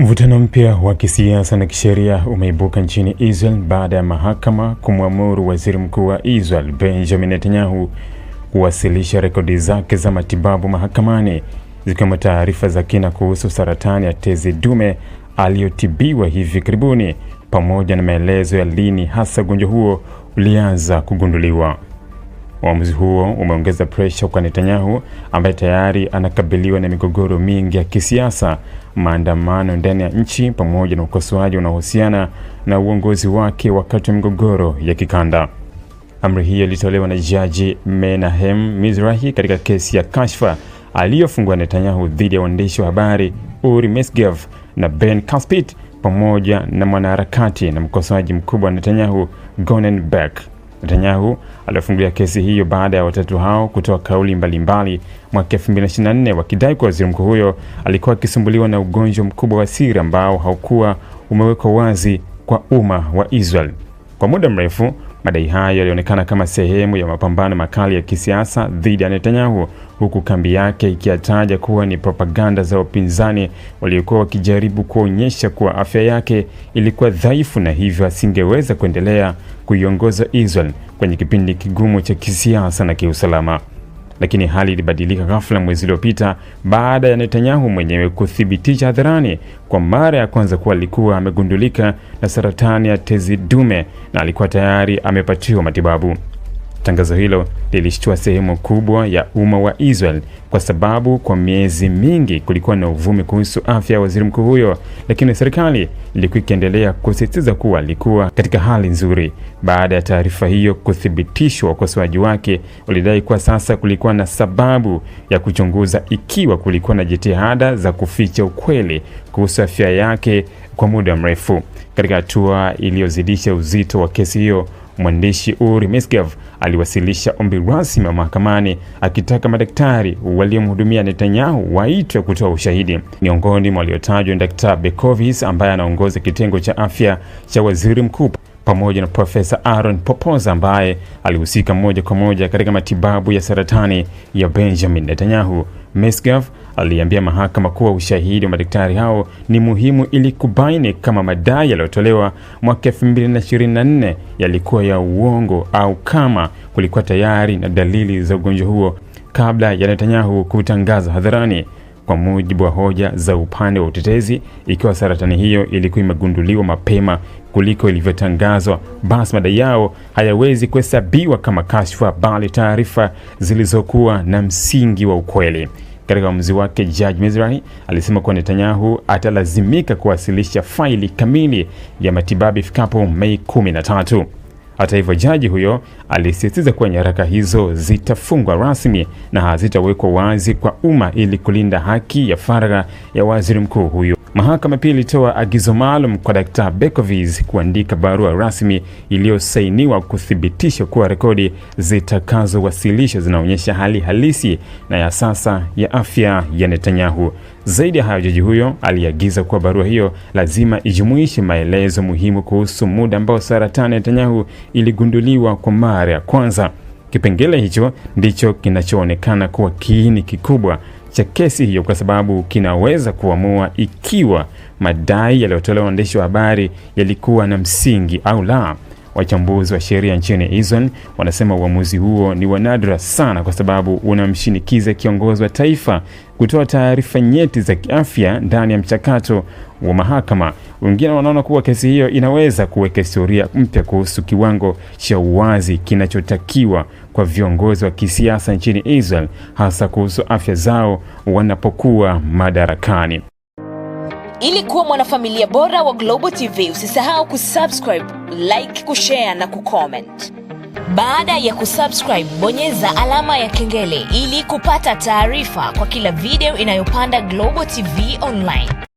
Mvutano mpya wa kisiasa na kisheria umeibuka nchini Israel baada ya mahakama kumwamuru waziri mkuu wa Israel Benjamin Netanyahu kuwasilisha rekodi zake za matibabu mahakamani, zikiwemo taarifa za kina kuhusu saratani ya tezi dume aliyotibiwa hivi karibuni, pamoja na maelezo ya lini hasa ugonjwa huo ulianza kugunduliwa. Uamuzi huo umeongeza presha kwa Netanyahu, ambaye tayari anakabiliwa na migogoro mingi ya kisiasa, maandamano ndani ya nchi, pamoja na ukosoaji unaohusiana na uongozi wake wakati wa migogoro ya kikanda. Amri hiyo ilitolewa na Jaji Menahem Mizrahi katika kesi ya kashfa aliyofungua Netanyahu dhidi ya waandishi wa habari Uri Mesgev na Ben Caspit, pamoja na mwanaharakati na mkosoaji mkubwa wa Netanyahu Gonen Beck. Netanyahu alifungulia kesi hiyo baada ya watatu hao kutoa kauli mbalimbali mwaka 2024 wakidai kwa waziri mkuu huyo alikuwa akisumbuliwa na ugonjwa mkubwa wa siri ambao haukuwa umewekwa wazi kwa umma wa Israel. Kwa muda mrefu, madai hayo yalionekana kama sehemu ya mapambano makali ya kisiasa dhidi ya Netanyahu, huku kambi yake ikiyataja kuwa ni propaganda za upinzani waliokuwa wakijaribu kuonyesha kuwa afya yake ilikuwa dhaifu na hivyo asingeweza kuendelea kuiongoza Israel kwenye kipindi kigumu cha kisiasa na kiusalama. Lakini hali ilibadilika ghafla mwezi uliopita baada ya Netanyahu mwenyewe kuthibitisha hadharani kwa mara ya kwanza kuwa alikuwa amegundulika na saratani ya tezi dume na alikuwa tayari amepatiwa matibabu. Tangazo hilo lilishtua sehemu kubwa ya umma wa Israel kwa sababu kwa miezi mingi kulikuwa na uvumi kuhusu afya ya waziri mkuu huyo, lakini serikali ilikuwa ikiendelea kusisitiza kuwa alikuwa katika hali nzuri. Baada ya taarifa hiyo kuthibitishwa, wakosoaji wake walidai kuwa sasa kulikuwa na sababu ya kuchunguza ikiwa kulikuwa na jitihada za kuficha ukweli kuhusu afya yake kwa muda mrefu. Katika hatua iliyozidisha uzito wa kesi hiyo, mwandishi Uri Mesgev aliwasilisha ombi rasmi mahakamani akitaka madaktari waliomhudumia Netanyahu waitwe kutoa ushahidi. Miongoni mwa waliotajwa ni Dr. Bekovis ambaye anaongoza kitengo cha afya cha waziri mkuu, pamoja na Profesa Aaron Popoza ambaye alihusika moja kwa moja katika matibabu ya saratani ya Benjamin Netanyahu. Mesgev aliambia mahakama kuwa ushahidi wa madaktari hao ni muhimu ili kubaini kama madai yaliyotolewa mwaka 2024 yalikuwa ya uongo au kama kulikuwa tayari na dalili za ugonjwa huo kabla ya Netanyahu kutangaza hadharani. Kwa mujibu wa hoja za upande wa utetezi, ikiwa saratani hiyo ilikuwa imegunduliwa mapema kuliko ilivyotangazwa, basi madai yao hayawezi kuhesabiwa kama kashfa, bali taarifa zilizokuwa na msingi wa ukweli. Katika uamuzi wake, Jaji Mizrahi alisema kuwa Netanyahu atalazimika kuwasilisha faili kamili ya matibabu ifikapo Mei 13. Hata hivyo, jaji huyo alisisitiza kuwa nyaraka hizo zitafungwa rasmi na hazitawekwa wazi kwa umma ili kulinda haki ya faragha ya waziri mkuu huyo. Mahakama pia ilitoa agizo maalum kwa Dr. Bekovic kuandika barua rasmi iliyosainiwa kuthibitisha kuwa rekodi zitakazowasilishwa zinaonyesha hali halisi na ya sasa ya afya ya Netanyahu. Zaidi ya hayo, jaji huyo aliagiza kuwa barua hiyo lazima ijumuishe maelezo muhimu kuhusu muda ambao saratani ya Netanyahu iligunduliwa kwa mara ya kwanza. Kipengele hicho ndicho kinachoonekana kuwa kiini kikubwa cha kesi hiyo, kwa sababu kinaweza kuamua ikiwa madai yaliyotolewa waandishi wa habari yalikuwa na msingi au la. Wachambuzi wa sheria nchini Israel wanasema uamuzi huo ni wa nadra sana kwa sababu unamshinikiza kiongozi wa taifa kutoa taarifa nyeti za kiafya ndani ya mchakato wa mahakama. Wengine wanaona kuwa kesi hiyo inaweza kuweka historia mpya kuhusu kiwango cha uwazi kinachotakiwa kwa viongozi wa kisiasa nchini Israel, hasa kuhusu afya zao wanapokuwa madarakani. Ili kuwa mwanafamilia bora wa Global TV, usisahau kusubscribe, like, kushare na kucomment. Baada ya kusubscribe, bonyeza alama ya kengele ili kupata taarifa kwa kila video inayopanda Global TV Online.